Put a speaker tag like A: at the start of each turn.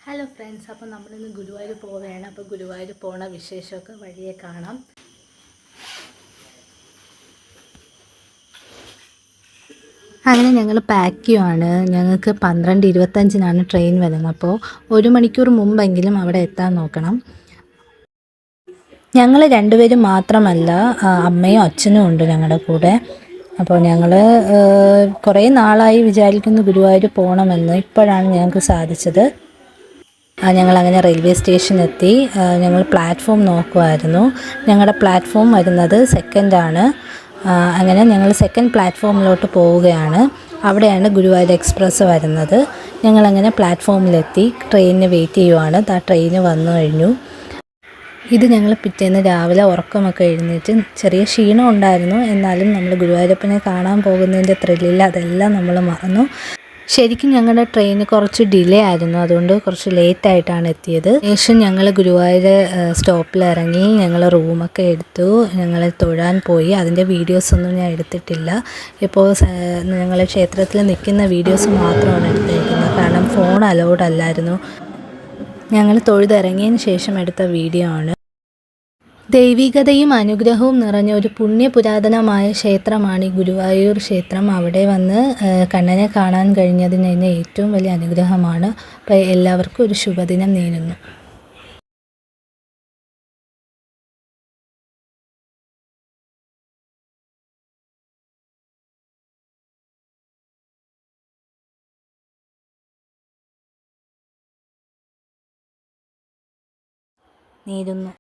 A: Hello friends, അപ്പോൾ നമ്മളിന്ന് ഗുരുവായൂർ പോവുകയാണ്. അപ്പോൾ ഗുരുവായൂർ പോണ വിശേഷമൊക്കെ വഴിയെ കാണാം. അങ്ങനെ ഞങ്ങൾ പാക്ക് ചെയ്യുവാണ്. ഞങ്ങൾക്ക് 12:25 ട്രെയിൻ വരുന്നത്. അപ്പോൾ 1 മണിക്കൂർ മുമ്പെങ്കിലും അവിടെ എത്താൻ നോക്കണം. ഞങ്ങൾ രണ്ടുപേരും മാത്രമല്ല, അമ്മയും അച്ഛനും ഉണ്ട് ഞങ്ങളുടെ കൂടെ. അപ്പോൾ ഞങ്ങൾ കുറേ നാളായി വിചാരിക്കുന്നു ഗുരുവായൂർ പോകണമെന്ന്. ഇപ്പോഴാണ് ഞങ്ങൾക്ക് സാധിച്ചത്. ഞങ്ങളങ്ങനെ റെയിൽവേ സ്റ്റേഷനെത്തി. ഞങ്ങൾ പ്ലാറ്റ്ഫോം നോക്കുമായിരുന്നു. ഞങ്ങളുടെ പ്ലാറ്റ്ഫോം വരുന്നത് സെക്കൻഡാണ്. അങ്ങനെ ഞങ്ങൾ സെക്കൻഡ് പ്ലാറ്റ്ഫോമിലോട്ട് പോവുകയാണ്. അവിടെയാണ് ഗുരുവായൂർ എക്സ്പ്രസ് വരുന്നത്. ഞങ്ങളങ്ങനെ പ്ലാറ്റ്ഫോമിലെത്തി ട്രെയിനിന് വെയിറ്റ് ചെയ്യുവാണ്. ട്രെയിന് വന്നു കഴിഞ്ഞു. ഇത് ഞങ്ങൾ പിറ്റേന്ന് രാവിലെ ഉറക്കമൊക്കെ എഴുന്നേറ്റ് ചെറിയ ക്ഷീണം ഉണ്ടായിരുന്നു. എന്നാലും നമ്മൾ ഗുരുവായൂരപ്പനെ കാണാൻ പോകുന്നതിൻ്റെ ത്രില്ലിൽ അതെല്ലാം നമ്മൾ മറന്നു. ശരിക്കും ഞങ്ങളുടെ ട്രെയിന് കുറച്ച് ഡിലേ ആയിരുന്നു. അതുകൊണ്ട് കുറച്ച് ലേറ്റായിട്ടാണ് എത്തിയത്. ശേഷം ഞങ്ങൾ ഗുരുവായൂർ സ്റ്റോപ്പിൽ ഇറങ്ങി. ഞങ്ങൾ റൂമൊക്കെ എടുത്തു. ഞങ്ങൾ തൊഴാൻ പോയി. അതിൻ്റെ വീഡിയോസൊന്നും ഞാൻ എടുത്തിട്ടില്ല. ഇപ്പോൾ ഞങ്ങൾ ക്ഷേത്രത്തിൽ നിൽക്കുന്ന വീഡിയോസ് മാത്രമാണ് എടുത്തിരിക്കുന്നത്. കാരണം ഫോൺ അലൗഡ് അല്ലായിരുന്നു. ഞങ്ങൾ തൊഴുതിറങ്ങിയതിന് ശേഷം എടുത്ത വീഡിയോ ആണ്. ദൈവികതയും അനുഗ്രഹവും നിറഞ്ഞ ഒരു പുണ്യപുരാതനമായ ക്ഷേത്രമാണ് ഈ ഗുരുവായൂർ ക്ഷേത്രം. അവിടെ വന്ന് കണ്ണനെ കാണാൻ കഴിഞ്ഞതിന് തന്നെ ഏറ്റവും വലിയ അനുഗ്രഹമാണ്. അപ്പോൾ എല്ലാവർക്കും ഒരു ശുഭദിനം നേരുന്നു. നേരുന്നു.